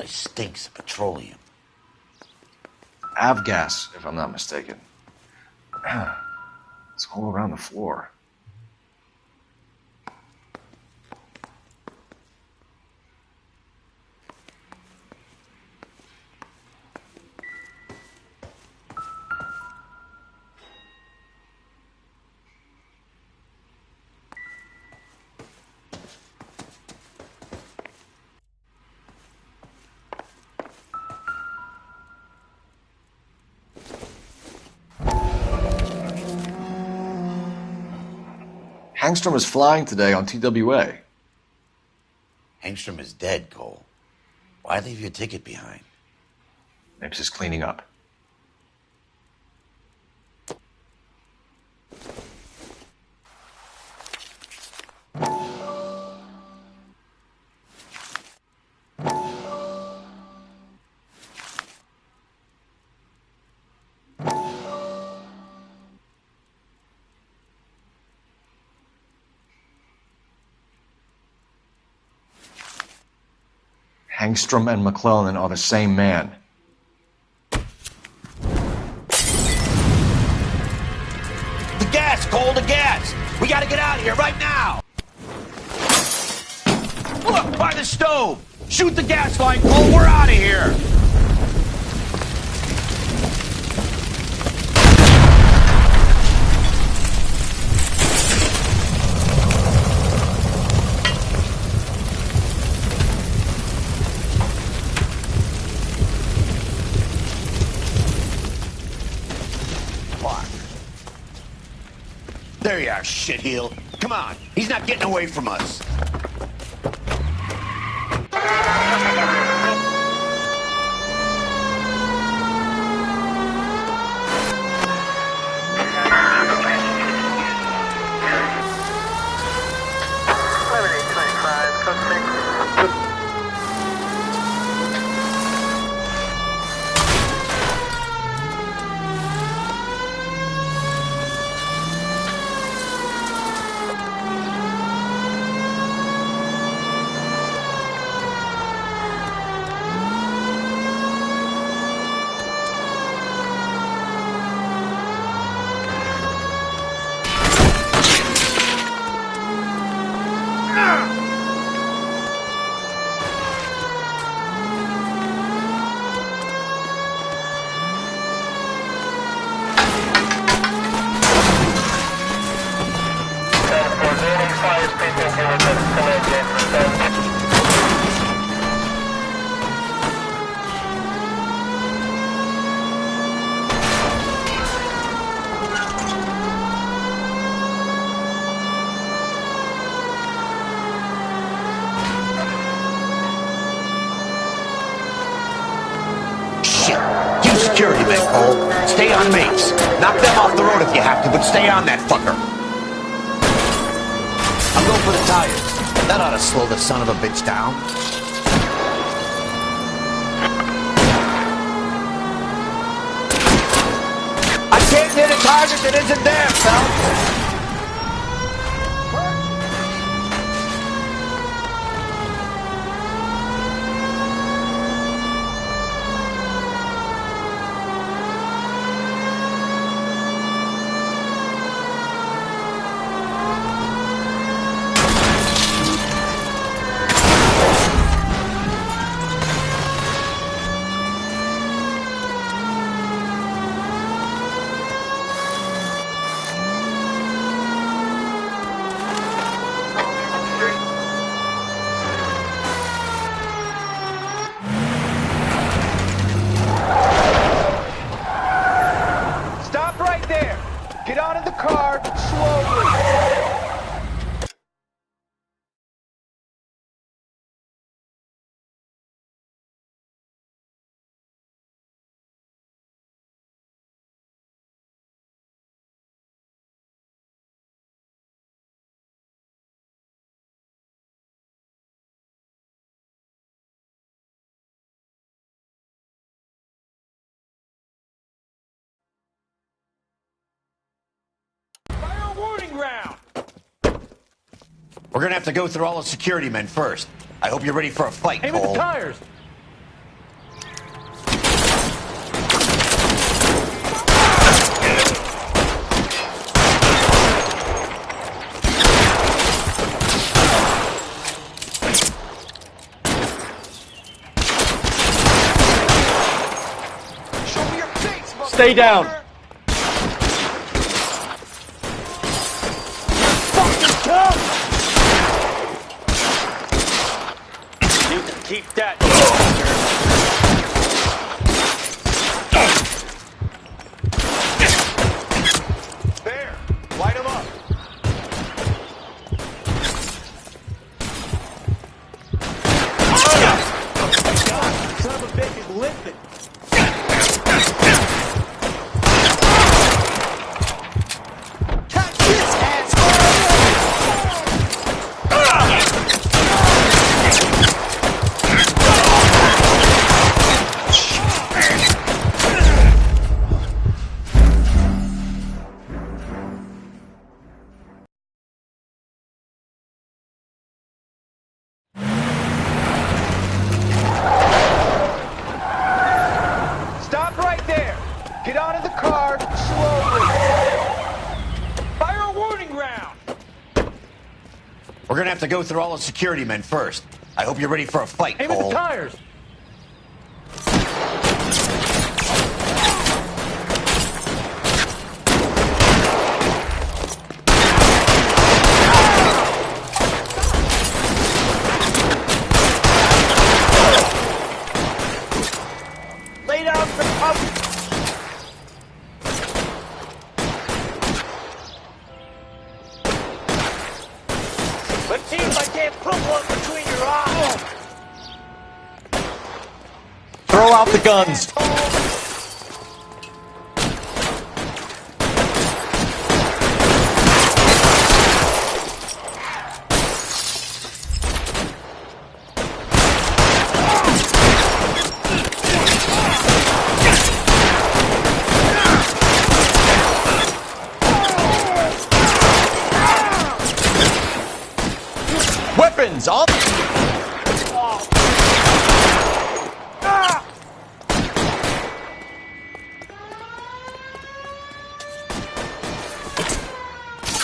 place stinks of petroleum. Avgas, if I'm not mistaken. It's all around the floor. Hangstrom is flying today on TWA. Hangstrom is dead, Cole. Why leave your ticket behind? Nips is cleaning up. Hangstrom and McClellan are the same man. The gas, Cole, the gas! We gotta get out of here right now! Look, by the stove! Shoot the gas line, Cole, we're out of here! There you are, shitheel. Come on, he's not getting away from us. Security men, Cole. Stay on base. Knock them off the road if you have to, but stay on that fucker. I'm going for the tires. That ought to slow the son of a bitch down. I can't hit a target that isn't there, Phelps. Get out of the car, slowly. Round. We're gonna have to go through all the security men first. I hope you're ready for a fight, Aim Cole. at the tires. Stay down. You can keep that. There, light him up. Son of a bitch is limping. Catch this Stop right there. Get out of the car slowly. Fire a warning round. We're gonna have to go through all the security men first. I hope you're ready for a fight, Aim at Cole. the tires. Lay down for cover. Let's see if I can't put one between your eyes. Throw out the guns. Weapons on.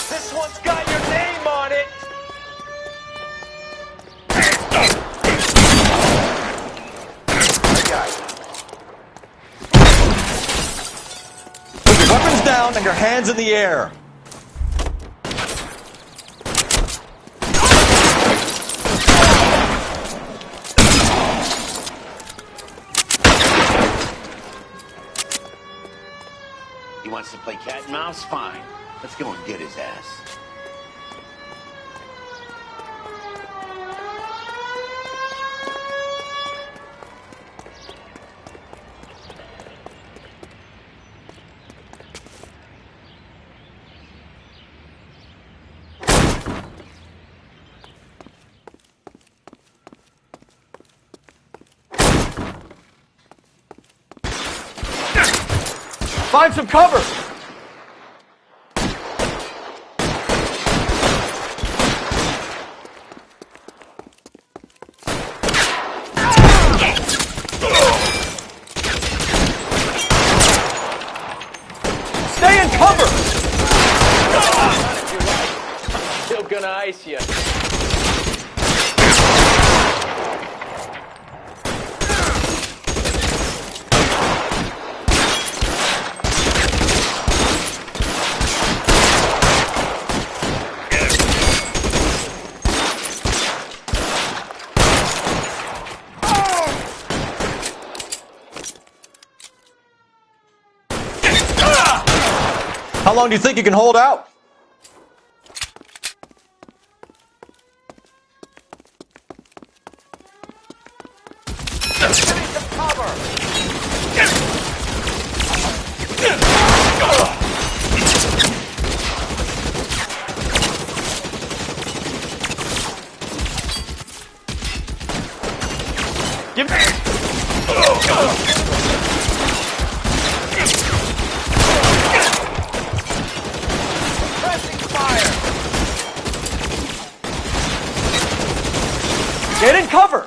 This one's got your name on it. Put your weapons down and your hands in the air. He wants to play cat and mouse? Fine. Let's go and get his ass. Find some cover. Stay in cover. Still gonna ice you. How long do you think you can hold out? Give me. Get in cover!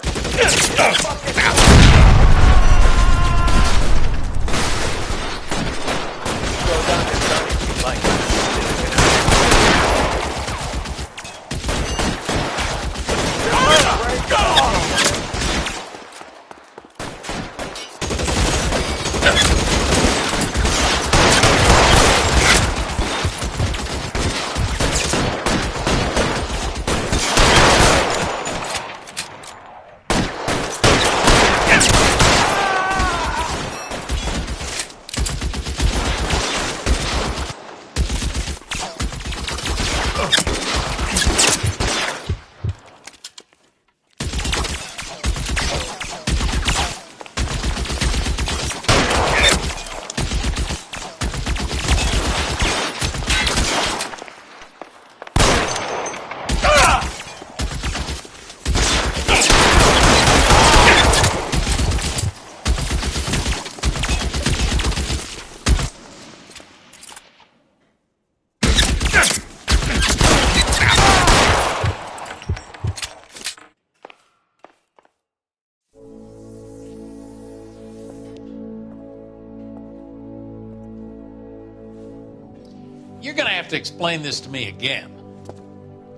you're gonna have to explain this to me again.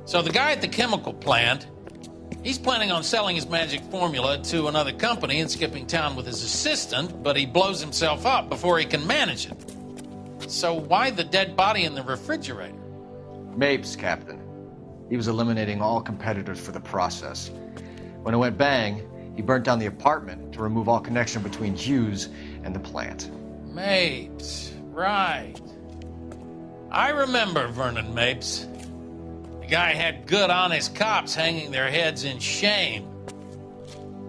So the guy at the chemical plant, he's planning on selling his magic formula to another company and skipping town with his assistant, but he blows himself up before he can manage it. So why the dead body in the refrigerator? Mapes, Captain. He was eliminating all competitors for the process. When it went bang, he burnt down the apartment to remove all connection between Hughes and the plant. Mapes, right. I remember Vernon Mapes. The guy had good, honest cops hanging their heads in shame.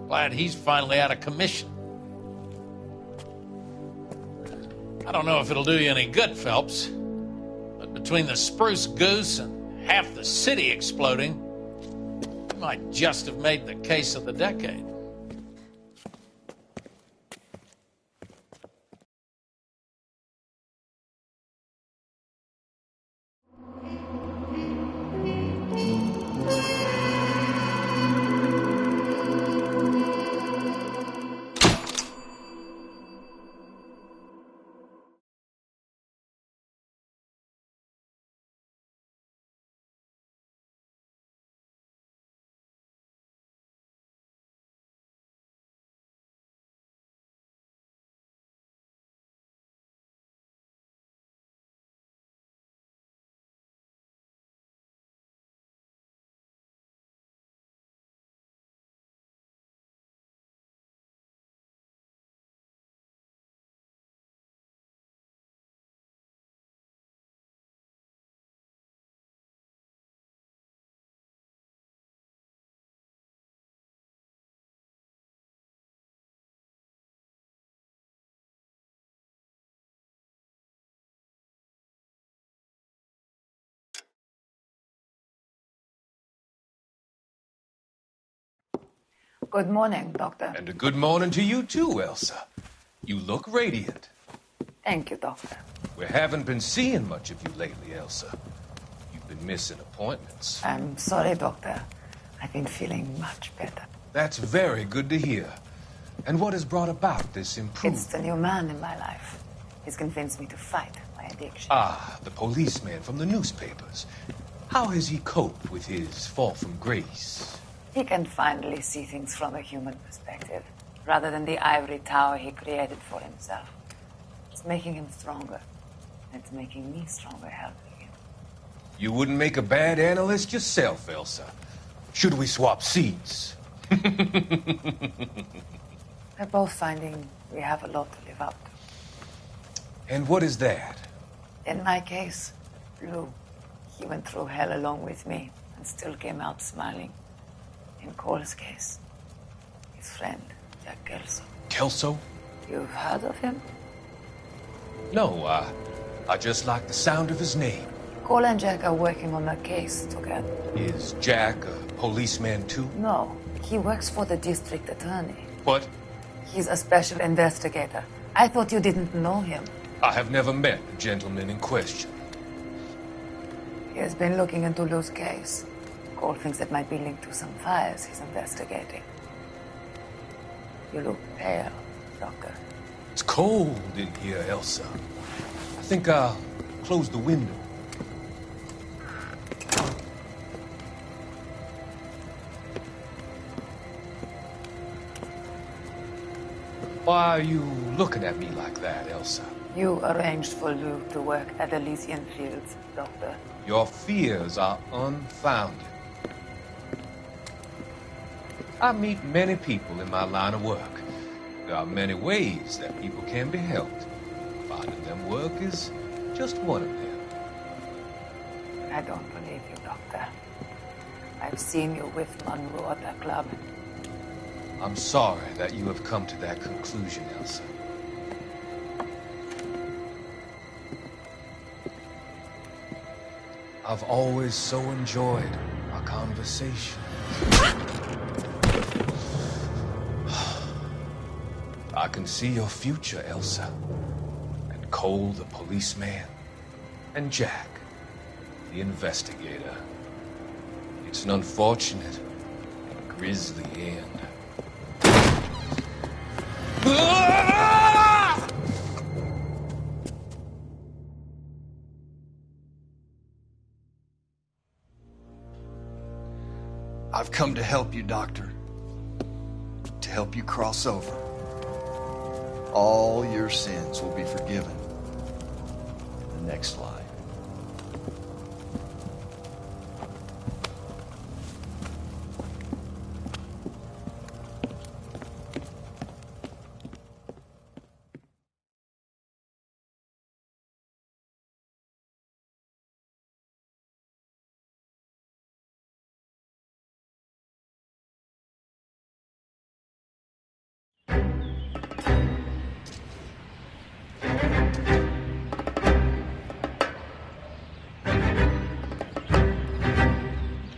Glad he's finally out of commission. I don't know if it'll do you any good, Phelps, but between the spruce goose and half the city exploding, you might just have made the case of the decade. Good morning, Doctor. And a good morning to you too, Elsa. You look radiant. Thank you, Doctor. We haven't been seeing much of you lately, Elsa. You've been missing appointments. I'm sorry, Doctor. I've been feeling much better. That's very good to hear. And what has brought about this improvement? It's the new man in my life. He's convinced me to fight my addiction. Ah, the policeman from the newspapers. How has he coped with his fall from grace? He can finally see things from a human perspective, rather than the ivory tower he created for himself. It's making him stronger. It's making me stronger helping him. You wouldn't make a bad analyst yourself, Elsa. Should we swap seats? We're both finding we have a lot to live up to. And what is that? In my case, Lou. He went through hell along with me and still came out smiling. In Cole's case, his friend, Jack Kelso. Kelso? You've heard of him? No, I just like the sound of his name. Cole and Jack are working on a case together. Is Jack a policeman too? No, he works for the district attorney. What? He's a special investigator. I thought you didn't know him. I have never met the gentleman in question. He has been looking into Lou's case. Cole thinks it might be linked to some fires he's investigating. You look pale, Doctor. It's cold in here, Elsa. I think I'll close the window. Why are you looking at me like that, Elsa? You arranged for Lou to work at Elysian Fields, Doctor. Your fears are unfounded. I meet many people in my line of work. There are many ways that people can be helped. Finding them work is just one of them. I don't believe you, Doctor. I've seen you with Monroe at the club. I'm sorry that you have come to that conclusion, Elsa. I've always so enjoyed our conversation. I can see your future, Elsa. And Cole, the policeman. And Jack, the investigator. It's an unfortunate and grisly end. I've come to help you, Doctor. To help you cross over. All your sins will be forgiven. The next slide.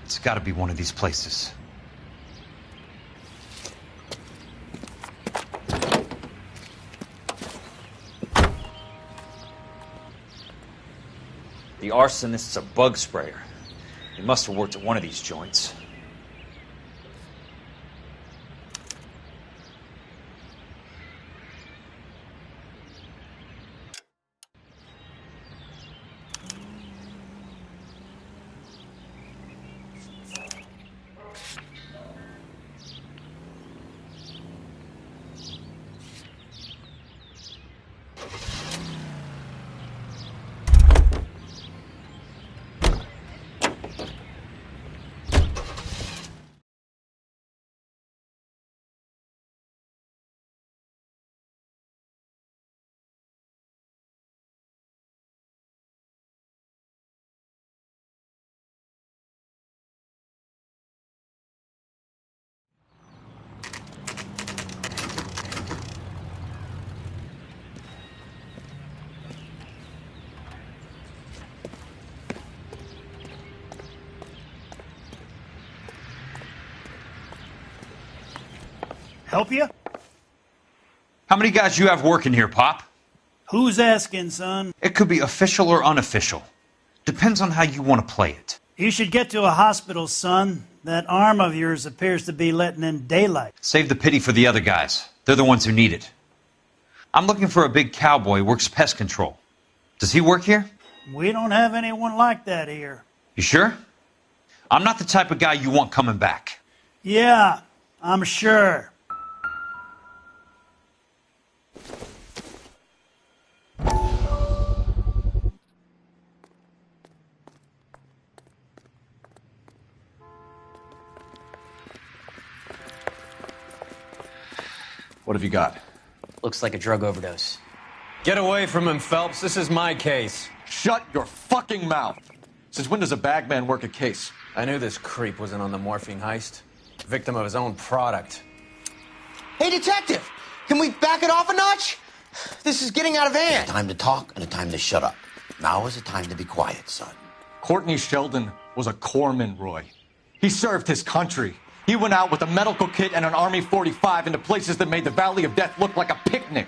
It's gotta be one of these places. The arsonist's a bug sprayer. He must have worked at one of these joints. Help you? How many guys you have working here, Pop? Who's asking, son? It could be official or unofficial. Depends on how you want to play it. You should get to a hospital, son. That arm of yours appears to be letting in daylight. Save the pity for the other guys. They're the ones who need it. I'm looking for a big cowboy who works pest control. Does he work here? We don't have anyone like that here. You sure? I'm not the type of guy you want coming back. Yeah, I'm sure. What have you got? Looks like a drug overdose. Get away from him, Phelps. This is my case. Shut your fucking mouth! Since when does a bagman work a case? I knew this creep wasn't on the morphine heist. Victim of his own product. Hey, detective! Can we back it off a notch? This is getting out of hand. A time to talk and a time to shut up. Now is the time to be quiet, son. Courtney Sheldon was a corpsman, Roy. He served his country. He went out with a medical kit and an Army 45 into places that made the Valley of Death look like a picnic.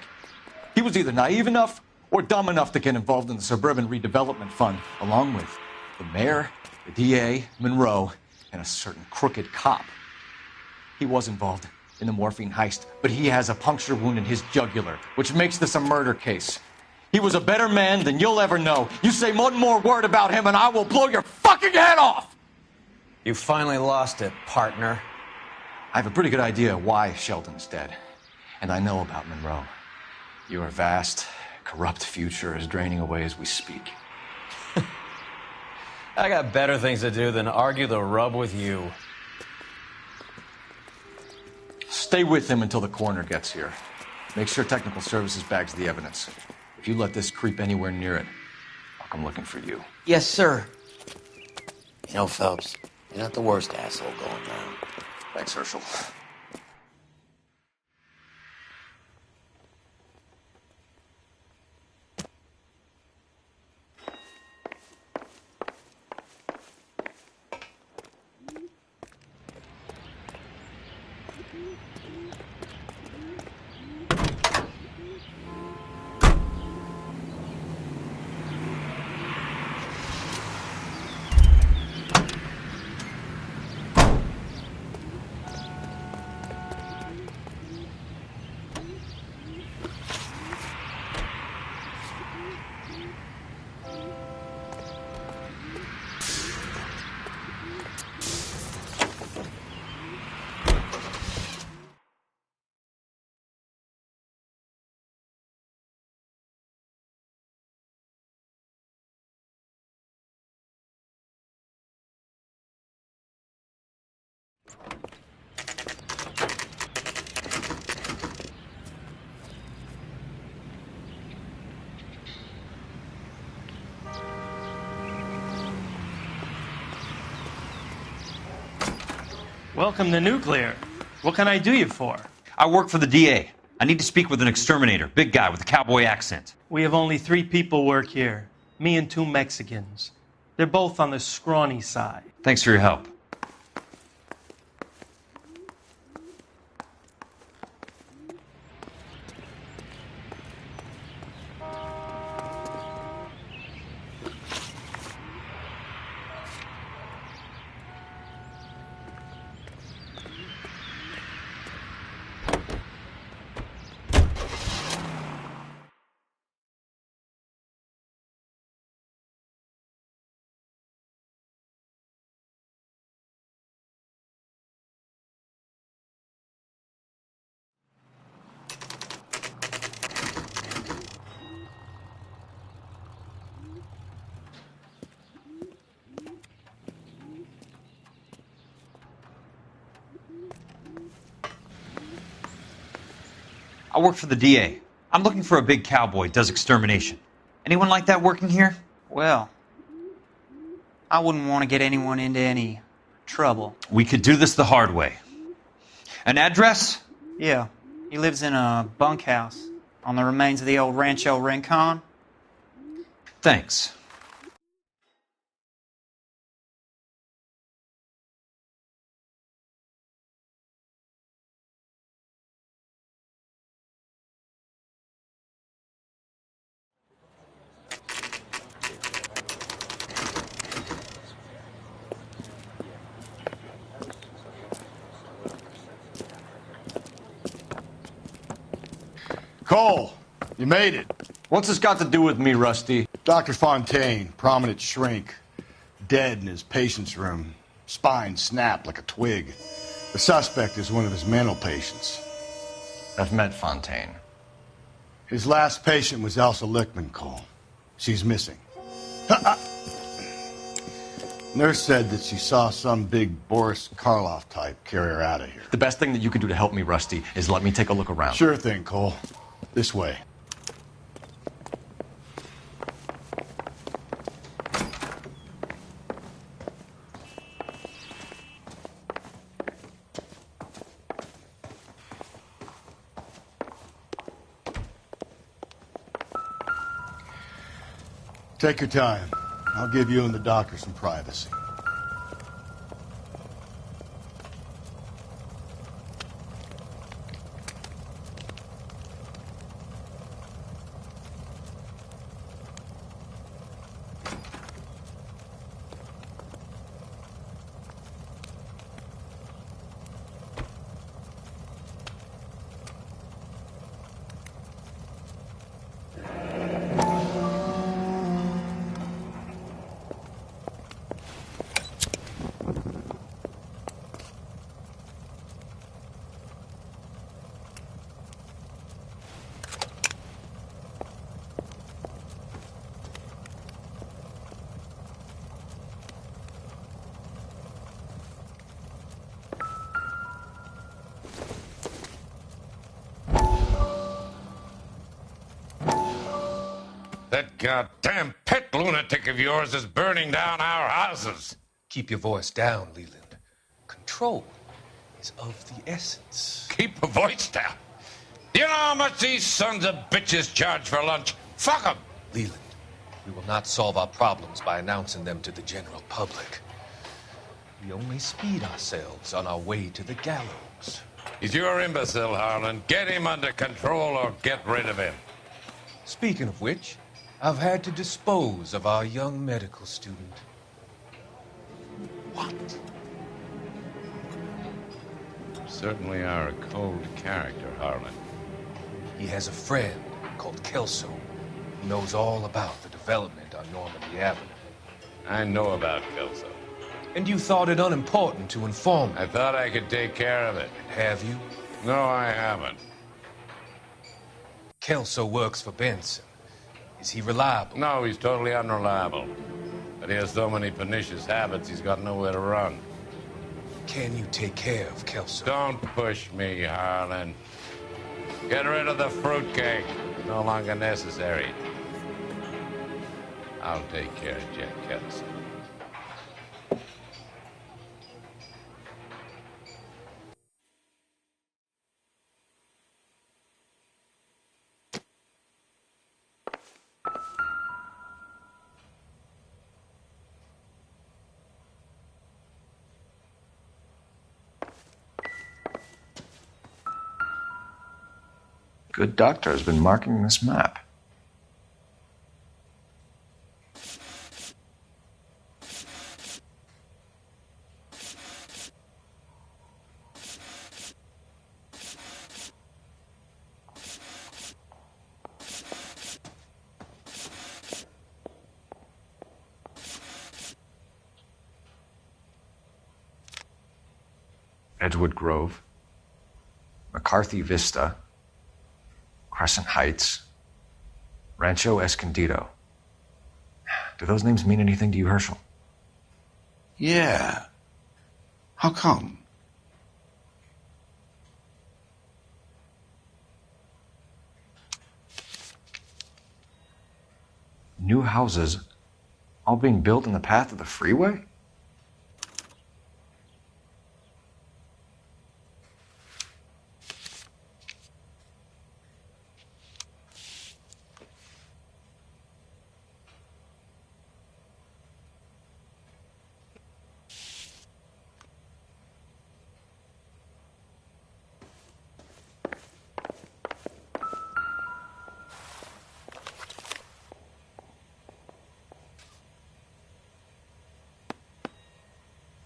He was either naive enough or dumb enough to get involved in the Suburban Redevelopment Fund, along with the mayor, the DA, Monroe, and a certain crooked cop. He was involved in the morphine heist, but he has a puncture wound in his jugular, which makes this a murder case. He was a better man than you'll ever know. You say one more word about him and I will blow your fucking head off! You finally lost it, partner. I have a pretty good idea why Sheldon's dead. And I know about Monroe. Your vast, corrupt future is draining away as we speak. I got better things to do than argue the rub with you. Stay with him until the coroner gets here. Make sure technical services bags the evidence. If you let this creep anywhere near it, I'll come looking for you. Yes, sir. You know, Phelps, you're not the worst asshole going down. Thanks, Herschel. Welcome to Nuclear. What can I do you for? I work for the DA. I need to speak with an exterminator, big guy with a cowboy accent. We have only 3 people work here. Me and 2 Mexicans. They're both on the scrawny side. Thanks for your help. I work for the DA. I'm looking for a big cowboy, does extermination. Anyone like that working here? Well, I wouldn't want to get anyone into any trouble. We could do this the hard way. An address? Yeah, he lives in a bunkhouse on the remains of the old Rancho Rincon. Thanks. Cole, you made it. What's this got to do with me, Rusty? Dr. Fontaine, prominent shrink, dead in his patient's room, spine snapped like a twig. The suspect is one of his mental patients. I've met Fontaine. His last patient was Elsa Lichtman, Cole. She's missing. Nurse said that she saw some big Boris Karloff type carry her out of here. The best thing that you can do to help me, Rusty, is let me take a look around. Sure thing, Cole. This way. Take your time. I'll give you and the doctor some privacy. That goddamn pet lunatic of yours is burning down our houses. Keep your voice down, Leland. Control is of the essence. Keep your voice down? Do you know how much these sons of bitches charge for lunch? Fuck them! Leland, we will not solve our problems by announcing them to the general public. We only speed ourselves on our way to the gallows. He's your imbecile, Harlan. Get him under control or get rid of him. Speaking of which, I've had to dispose of our young medical student. What? You certainly are a cold character, Harlan. He has a friend called Kelso who knows all about the development on Normandy Avenue. I know about Kelso. And you thought it unimportant to inform me. I thought I could take care of it. Have you? No, I haven't. Kelso works for Benson. Is he reliable? No, he's totally unreliable. But he has so many pernicious habits, he's got nowhere to run. can you take care of Kelso? Don't push me, Harlan. Get rid of the fruitcake. No longer necessary. I'll take care of Jack Kelso. Good doctor has been marking this map. Edgewood Grove, McCarthy Vista, Crescent Heights, Rancho Escondido. Do those names mean anything to you, Herschel? Yeah. How come? New houses all being built in the path of the freeway?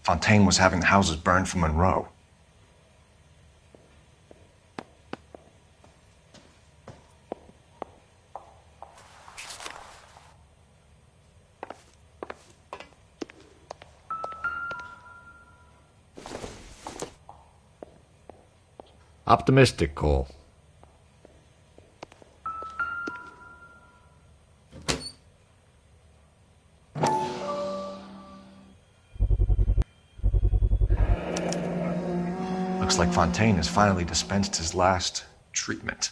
Fontaine was having the houses burned from Monroe. Optimistic, Cole. Looks like Fontaine has finally dispensed his last treatment.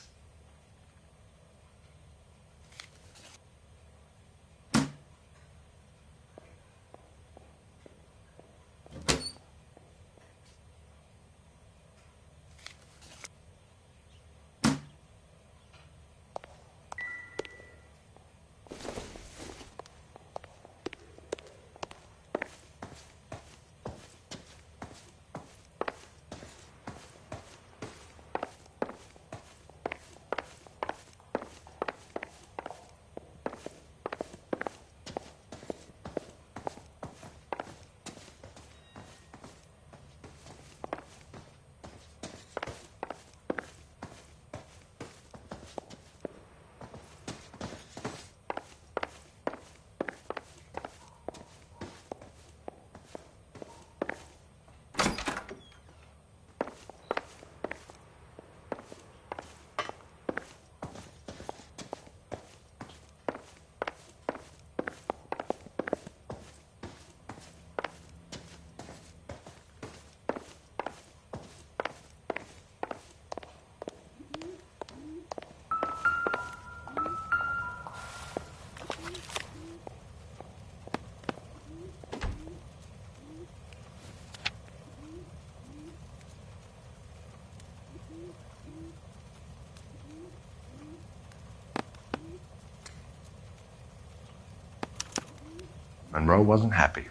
Monroe wasn't happy.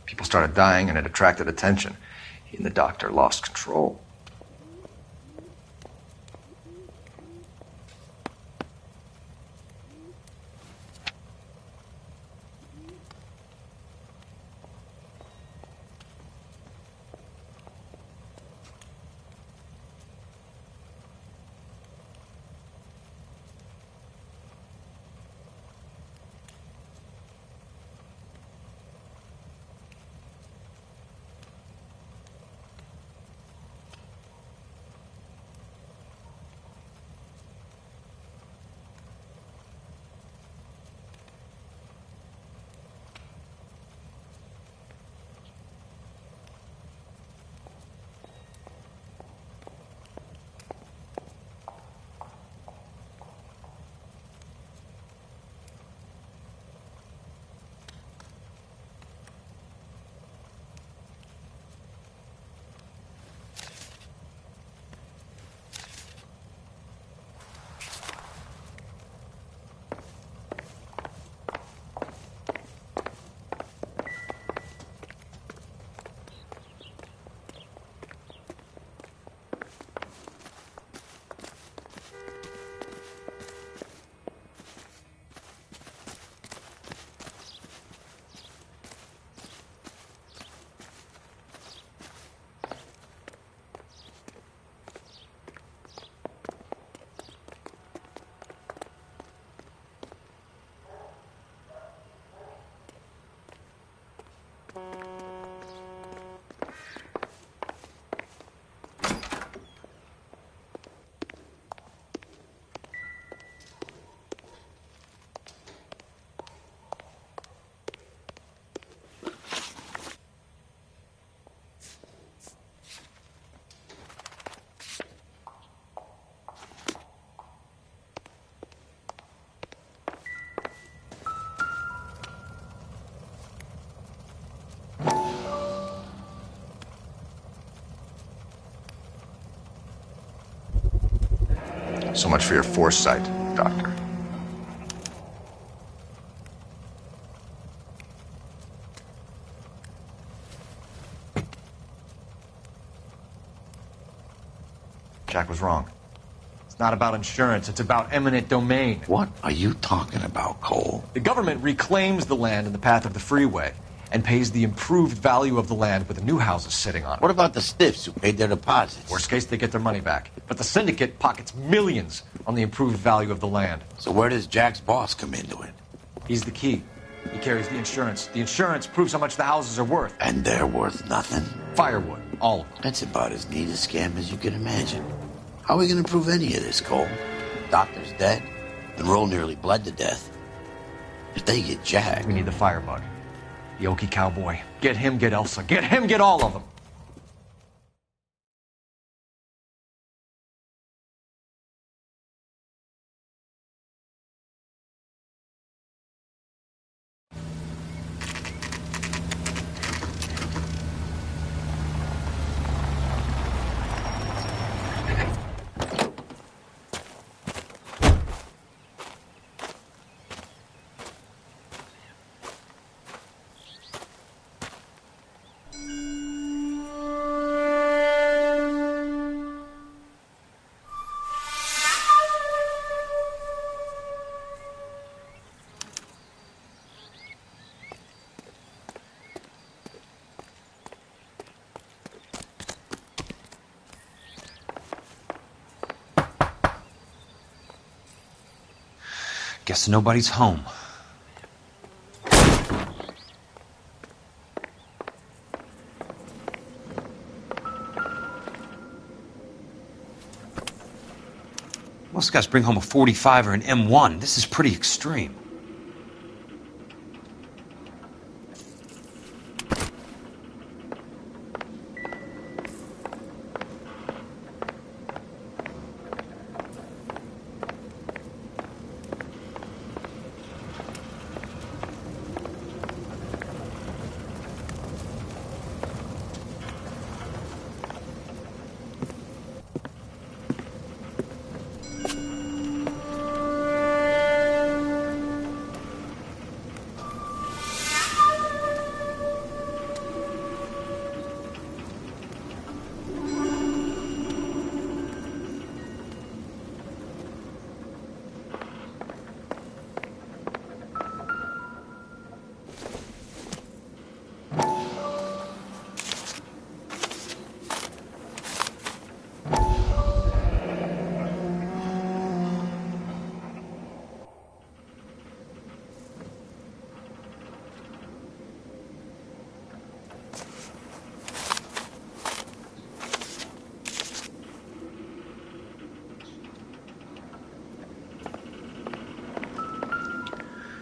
People started dying and it attracted attention. He and the doctor lost control. So much for your foresight, Doctor. Jack was wrong. It's not about insurance, it's about eminent domain. What are you talking about, Cole? The government reclaims the land in the path of the freeway and pays the improved value of the land with the new houses sitting on it. What about the stiffs who paid their deposits? Worst case, they get their money back. But the syndicate pockets millions on the improved value of the land. So where does Jack's boss come into it? He's the key. He carries the insurance. The insurance proves how much the houses are worth. And they're worth nothing? Firewood, all of them. That's about as neat a scam as you can imagine. How are we going to prove any of this, Cole? Doctor's dead, and Roll nearly bled to death. If they get Jack... We need the firebug. The Okie cowboy. Get him, get Elsa. Get him, get all of them. Guess nobody's home. Most guys bring home a 45 or an M1. This is pretty extreme.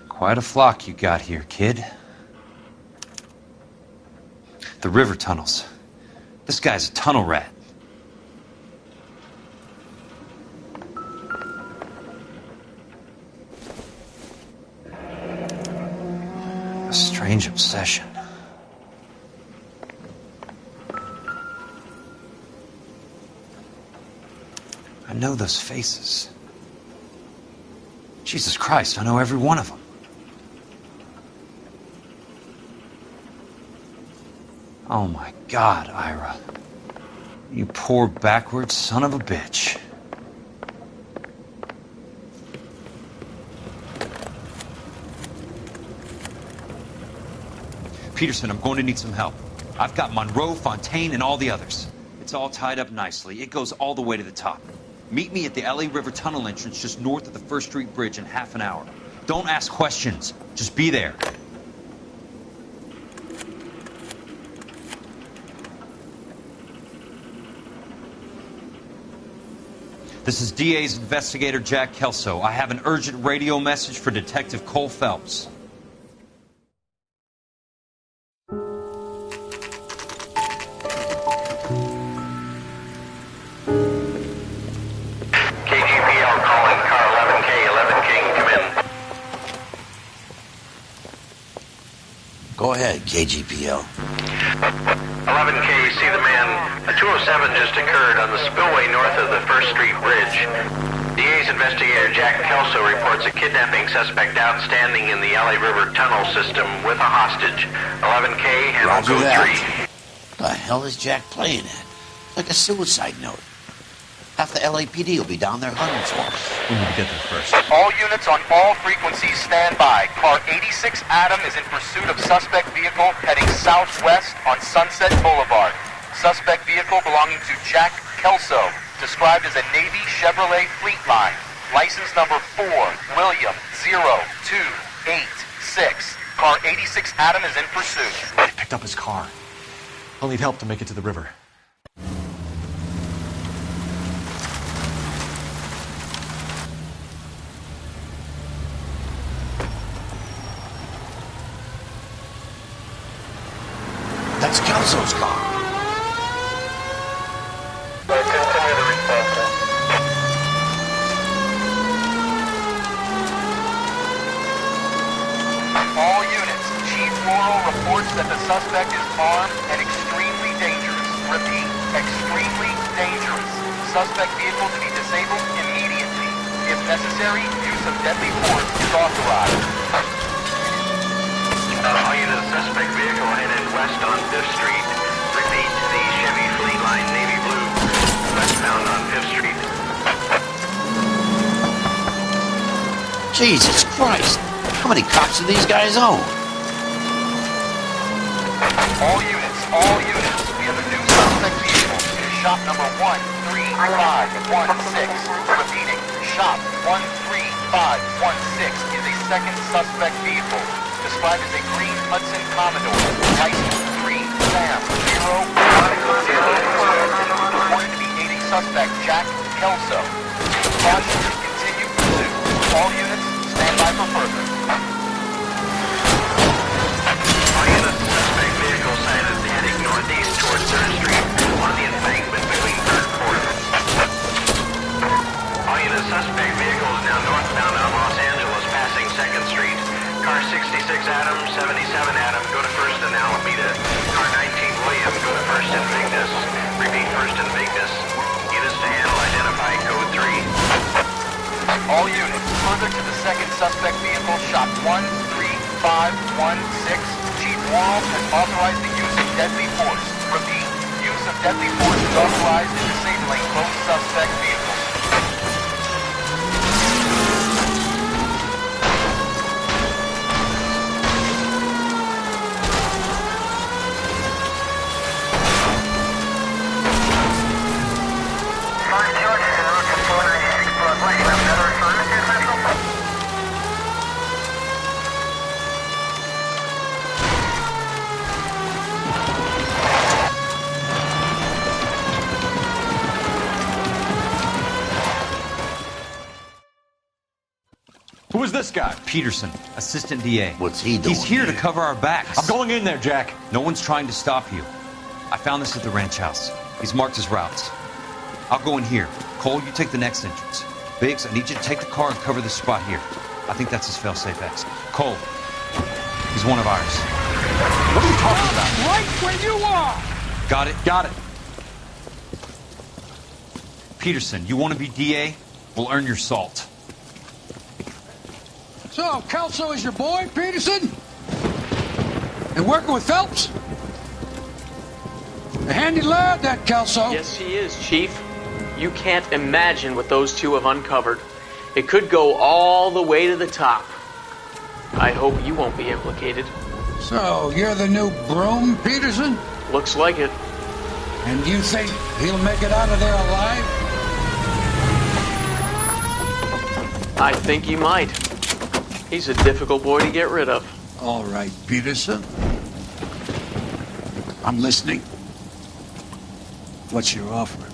Quite a flock you got here, kid. The river tunnels. This guy's a tunnel rat. A strange obsession. I know those faces. Jesus Christ, I know every one of them. Oh my God, Ira. You poor backwards son of a bitch. Peterson, I'm going to need some help. I've got Monroe, Fontaine, and all the others. It's all tied up nicely. It goes all the way to the top. Meet me at the LA River Tunnel entrance just north of the First Street Bridge in half an hour. Don't ask questions. Just be there. This is DA's investigator Jack Kelso. I have an urgent radio message for Detective Cole Phelps. KGPL calling car 11K, 11K, come in. Go ahead, KGPL. 11K, see the man. A 207 just occurred on the spillway north of the First Street Bridge. DA's investigator Jack Kelso reports a kidnapping suspect outstanding in the LA River tunnel system with a hostage. 11K, handle Roger code that. 3. What the hell is Jack playing at? Like a suicide note. Half the LAPD will be down there hunting for him. We need to get there first. All units on all frequencies stand by. Car 86 Adam is in pursuit of suspect vehicle heading southwest on Sunset Boulevard. Suspect vehicle belonging to Jack Kelso, described as a Navy Chevrolet Fleetline. License number 4, William 0286. Car 86 Adam is in pursuit. They picked up his car. I'll need help to make it to the river. That's Kelso's car. All units, Chief Laurel reports that the suspect is armed and extremely dangerous. Repeat, extremely dangerous. Suspect vehicle to be disabled immediately. If necessary, use of deadly force is authorized. All units, suspect vehicle headed west on 5th Street. Repeat, the Chevy Fleetline Navy Blue, westbound on 5th Street. Jesus Christ. How many cops do these guys own? All units, we have a new suspect vehicle. It is shop number 13516. Repeating, shop 13516 is a second suspect vehicle, described as a green Hudson Commodore, license 3 Sam 0110. Reported to be aiding suspect Jack Kelso. Caution to continue pursuit. All units, stand by for further. All units, suspect vehicle sighted heading northeast towards 3rd Street on the embankment between 3rd and 4th. All units, suspect vehicle is now northbound on Los Angeles, passing 2nd Street. Car 66 Adam, 77 Adam, go to 1st and Alameda. Car 19 William, go to 1st and Vignes. Repeat, 1st and Vignes. Units to handle, identify code 3. All units, further to the second suspect vehicle, shop 13516. Chief Laurel has authorized the use of deadly force. Repeat, use of deadly force is authorized in disabling both suspect vehicles. Who is this guy? Peterson, assistant DA. What's he doing? He's here to cover our backs. I'm going in there, Jack. No one's trying to stop you. I found this at the ranch house. He's marked his routes. I'll go in here. Cole, you take the next entrance. Biggs, I need you to take the car and cover this spot here. I think that's his fail-safe exit. Cole, he's one of ours. What are you talking about? Right where you are! Got it? Got it. Peterson, you want to be DA? We'll earn your salt. So, Kelso is your boy, Peterson? And working with Phelps? A handy lad, that Kelso. Yes, he is, Chief. You can't imagine what those two have uncovered. It could go all the way to the top. I hope you won't be implicated. So, you're the new broom, Peterson? Looks like it. And you think he'll make it out of there alive? I think he might. He's a difficult boy to get rid of. All right, Peterson. I'm listening. What's your offer?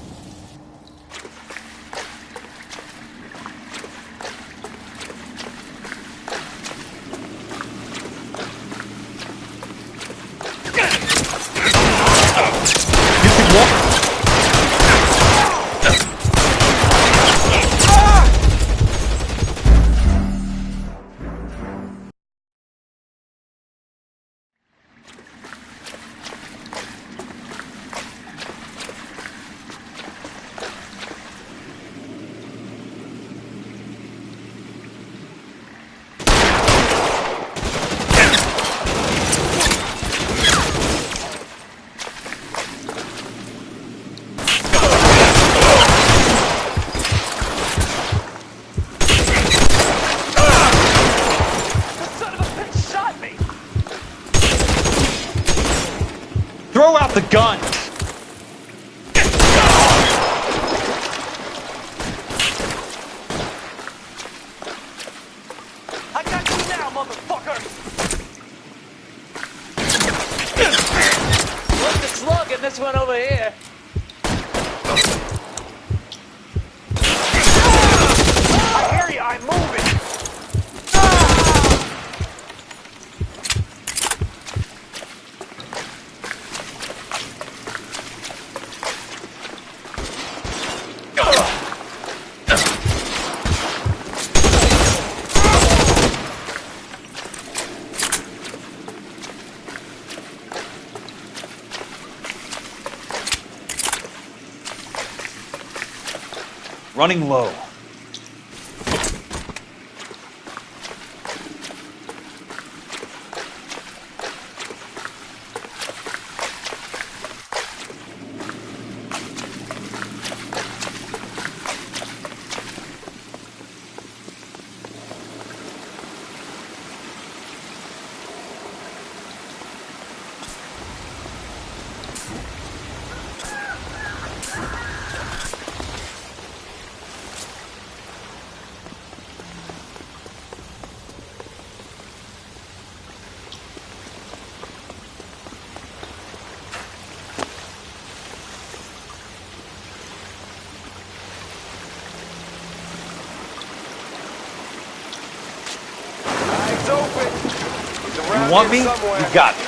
Running low. You want me? You got me.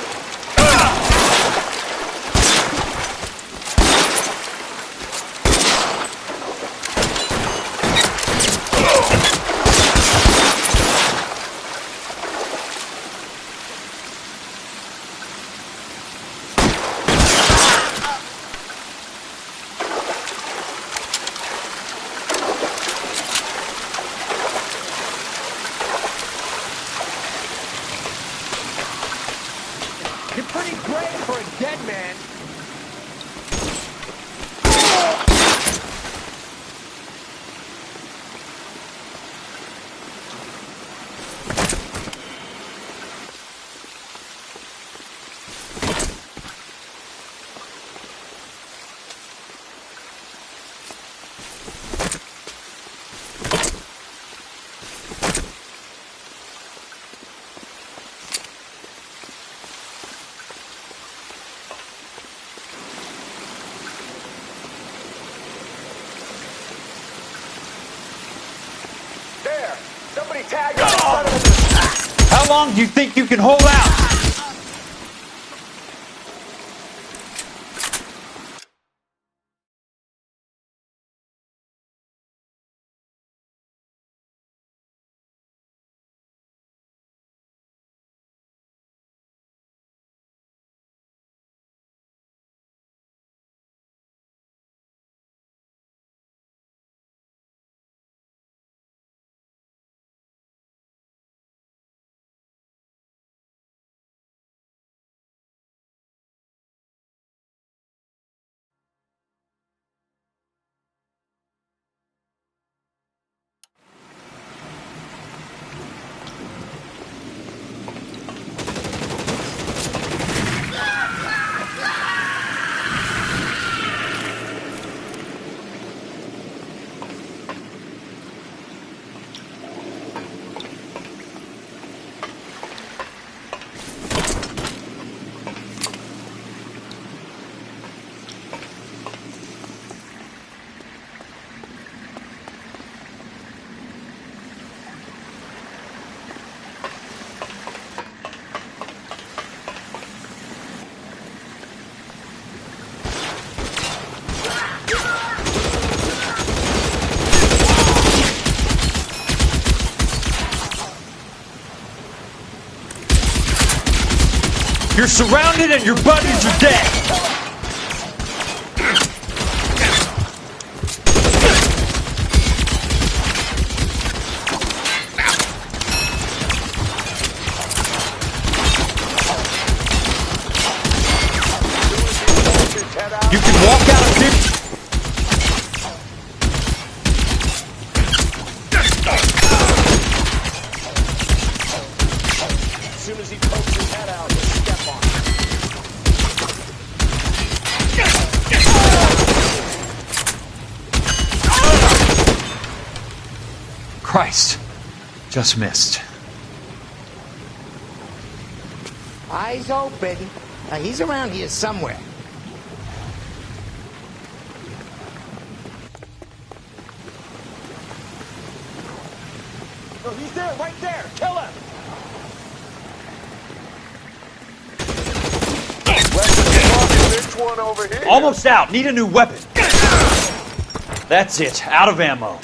You're pretty brave for a dead man. Somebody tag him. How long do you think you can hold out? You're surrounded and your buddies are dead. You can walk out of this. As soon as he pokes his head out, he'll step on it. Christ. Just missed. Eyes open. He's around here somewhere. No, he's there, right there. Kill him. This one over here. Almost out. Need a new weapon. That's it. Out of ammo.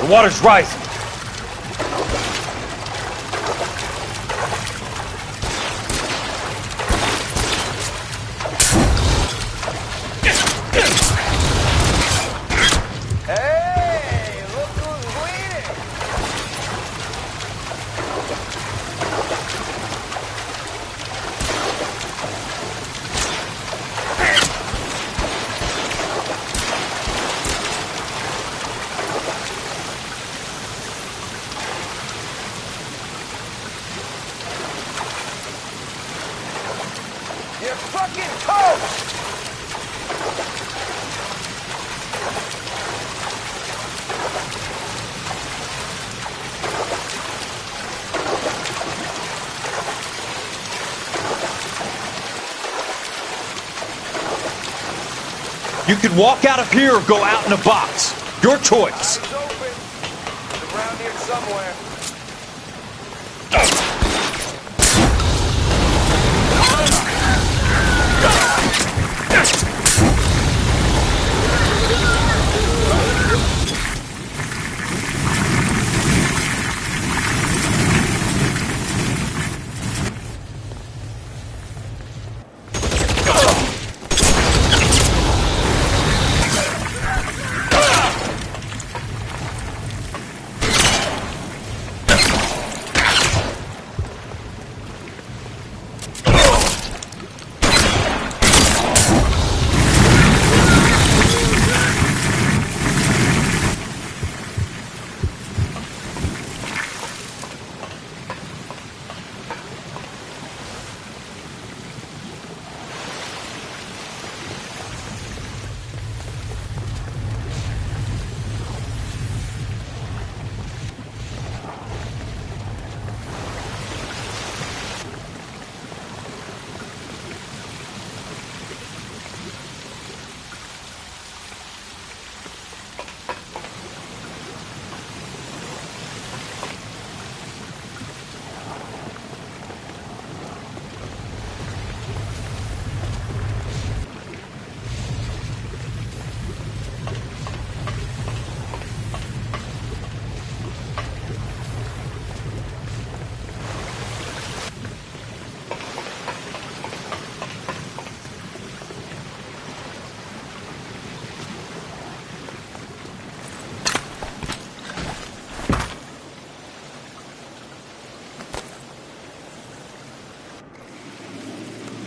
The water's rising. Hey, look who's bleeding! You're fucking toast! You could walk out of here or go out in a box. Your choice. It's open. It's around here somewhere.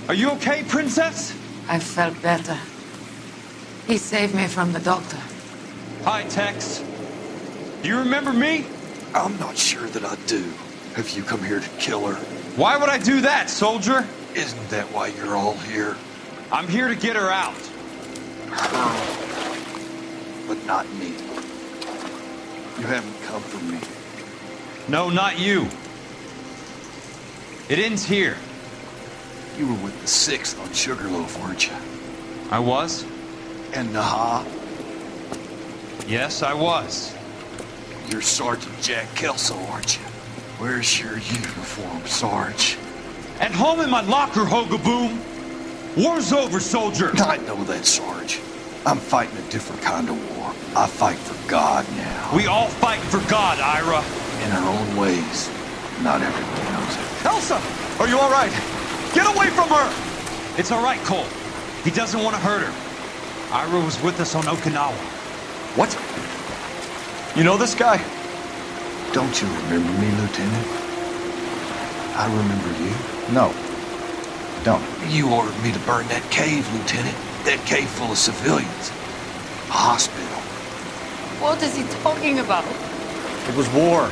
Are you okay, Princess? I felt better. He saved me from the doctor. Hi, Tex. Do you remember me? I'm not sure that I do. Have you come here to kill her? Why would I do that, soldier? Isn't that why you're all here? I'm here to get her out. Her. But not me. You haven't come for me. No, not you. It ends here. You were with the 6th on Sugarloaf, weren't you? I was? And Naha? Yes, I was. You're Sergeant Jack Kelso, aren't you? Where's your uniform, Sarge? At home in my locker, Hogaboom. War's over, soldier. I know that, Sarge. I'm fighting a different kind of war. I fight for God now. We all fight for God, Ira. In our own ways. Not everyone knows it. Elsa! Are you all right? Get away from her! It's all right, Cole. He doesn't want to hurt her. Ira was with us on Okinawa. What? You know this guy? Don't you remember me, Lieutenant? I remember you. No. Don't. You ordered me to burn that cave, Lieutenant. That cave full of civilians. A hospital. What is he talking about? It was war.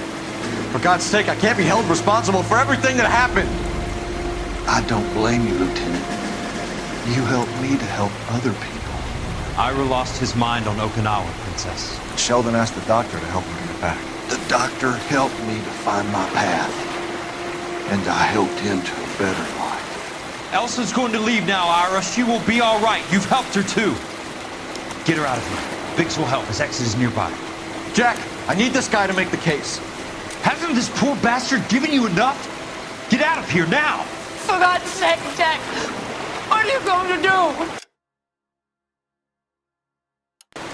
For God's sake, I can't be held responsible for everything that happened. I don't blame you, Lieutenant. You helped me to help other people. Ira lost his mind on Okinawa, Princess. Sheldon asked the doctor to help him get back. The doctor helped me to find my path. And I helped him to a better life. Elsa's going to leave now, Ira. She will be all right. You've helped her, too. Get her out of here. Biggs will help. His exit is nearby. Jack, I need this guy to make the case. Hasn't this poor bastard given you enough? Get out of here now! For God's sake, Jack! What are you going to do?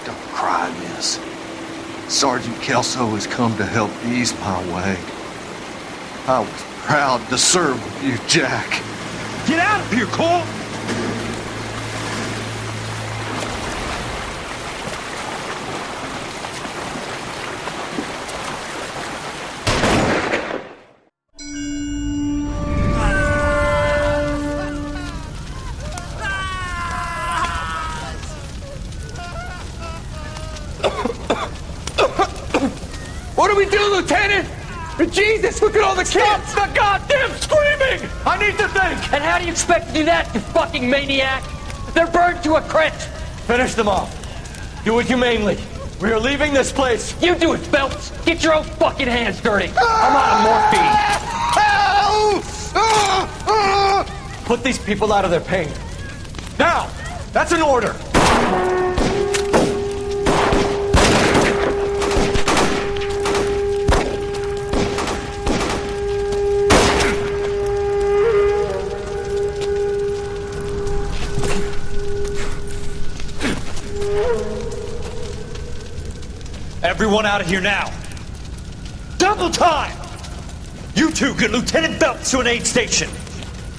Don't cry, miss. Sergeant Kelso has come to help ease my way. I was proud to serve with you, Jack. Get out of here, Cole! What do we do, Lieutenant? Jesus, look at all the kids! Stop the goddamn screaming! I need to think! And how do you expect to do that, you fucking maniac? They're burned to a crisp! Finish them off. Do it humanely. We are leaving this place. You do it, Phelps! Get your own fucking hands dirty! I'm out of morphine! Put these people out of their pain. Now! That's an order! Everyone out of here now. Double time! You two get Lieutenant Phelps to an aid station.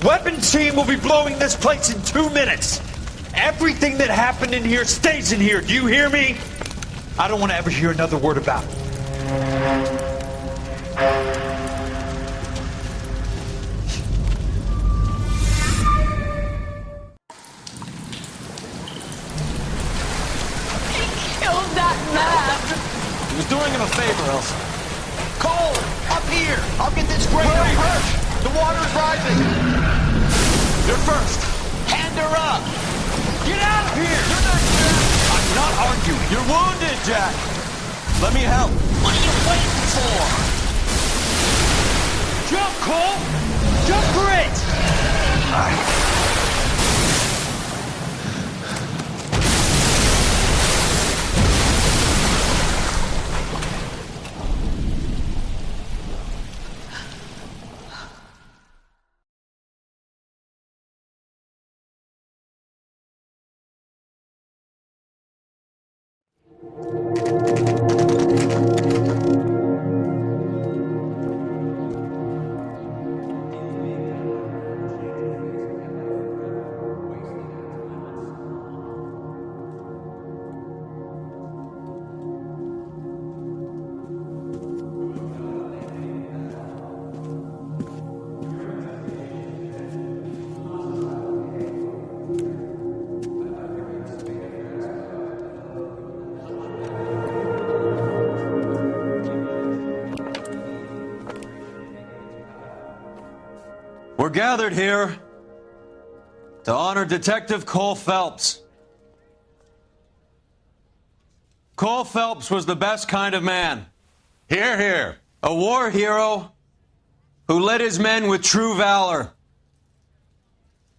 Weapons team will be blowing this place in 2 minutes. Everything that happened in here stays in here. Do you hear me? I don't want to ever hear another word about it. Killed that man! He was doing him a favor, Elsa. Cole, up here! I'll get this crate over. The water's rising! You're first! Hand her up! Get out of here! You're not Jack! I'm not arguing. You're wounded, Jack! Let me help. What are you waiting for? Jump, Cole! Jump for it! We're gathered here to honor Detective Cole Phelps. Cole Phelps was the best kind of man. Hear, hear. A war hero who led his men with true valor.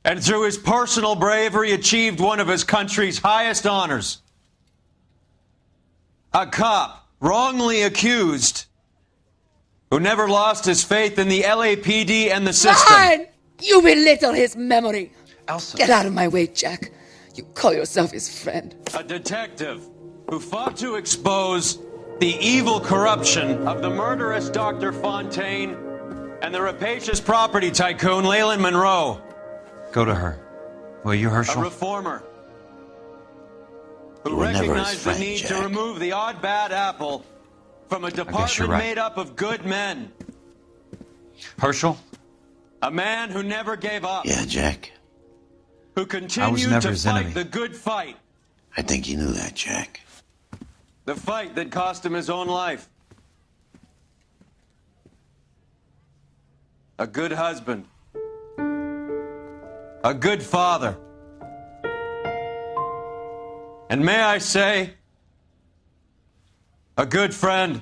And through his personal bravery achieved one of his country's highest honors. A cop wrongly accused who never lost his faith in the LAPD and the system. Fine! You belittle his memory. Elsa. Get out of my way, Jack. You call yourself his friend. A detective who fought to expose the evil corruption of the murderous Dr. Fontaine and the rapacious property tycoon Leyland Monroe. Go to her. Will you, Herschel? A reformer who You were never his recognized friend, the need to Jack. remove the odd bad apple from a you're department right. made up of good men. Herschel? A man who never gave up. Yeah, Jack. Who I was continued never to his fight enemy. the good fight. I think you knew that, Jack. The fight that cost him his own life. A good husband. A good father. And may I say, a good friend.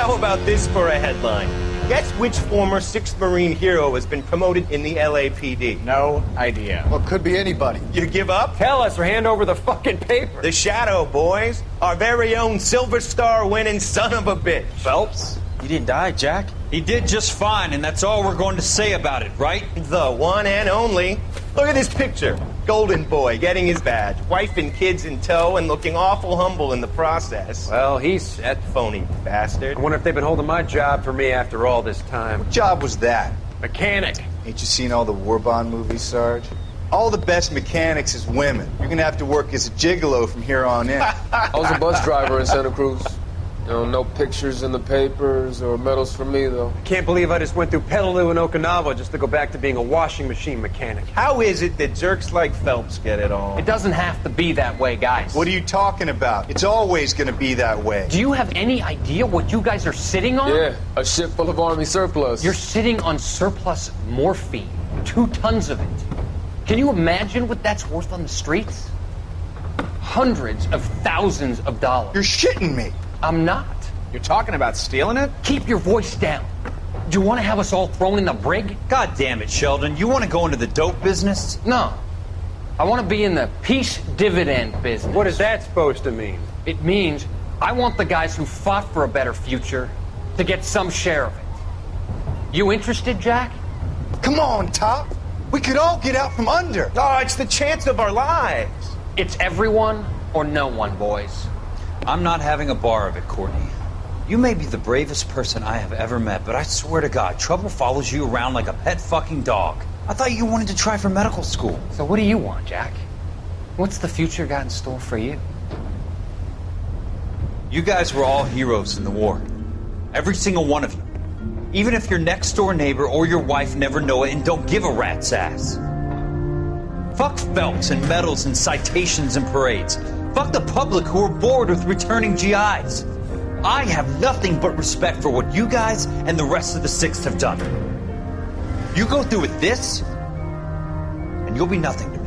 How about this for a headline? Guess which former 6th Marine hero has been promoted in the LAPD? No idea. Well, could be anybody. You give up? Tell us or hand over the fucking paper. The Shadow, boys. Our very own Silver Star winning son of a bitch. Phelps? He didn't die, Jack. He did just fine, and that's all we're going to say about it, right? The one and only. Look at this picture. Golden boy getting his badge, wife and kids in tow, and looking awful humble in the process. Well, he's that phony bastard. I wonder if they've been holding my job for me after all this time. What job was that? Mechanic. Ain't you seen all the war bond movies, Sarge? All the best mechanics is women. You're gonna have to work as a gigolo from here on in. I was a bus driver in Santa Cruz. You know, no pictures in the papers or medals for me, though. I can't believe I just went through Petaloo and Okinawa just to go back to being a washing machine mechanic. How is it that jerks like Phelps get it all? It doesn't have to be that way, guys. What are you talking about? It's always gonna be that way. Do you have any idea what you guys are sitting on? Yeah, a ship full of Army surplus. You're sitting on surplus morphine. 2 tons of it. Can you imagine what that's worth on the streets? Hundreds of thousands of dollars. You're shitting me. I'm not. You're talking about stealing it? Keep your voice down. Do you want to have us all thrown in the brig? God damn it, Sheldon. You want to go into the dope business? No. I want to be in the peace dividend business. What is that supposed to mean? It means I want the guys who fought for a better future to get some share of it. You interested, Jack? Come on, Top. We could all get out from under. Oh, it's the chance of our lives. It's everyone or no one, boys. I'm not having a bar of it, Courtney. You may be the bravest person I have ever met, but I swear to God, trouble follows you around like a pet fucking dog. I thought you wanted to try for medical school. So what do you want, Jack? What's the future got in store for you? You guys were all heroes in the war. Every single one of you. Even if your next door neighbor or your wife never know it and don't give a rat's ass. Fuck Phelps and medals and citations and parades. Fuck the public who are bored with returning GIs. I have nothing but respect for what you guys and the rest of the 6th have done. You go through with this, and you'll be nothing to me.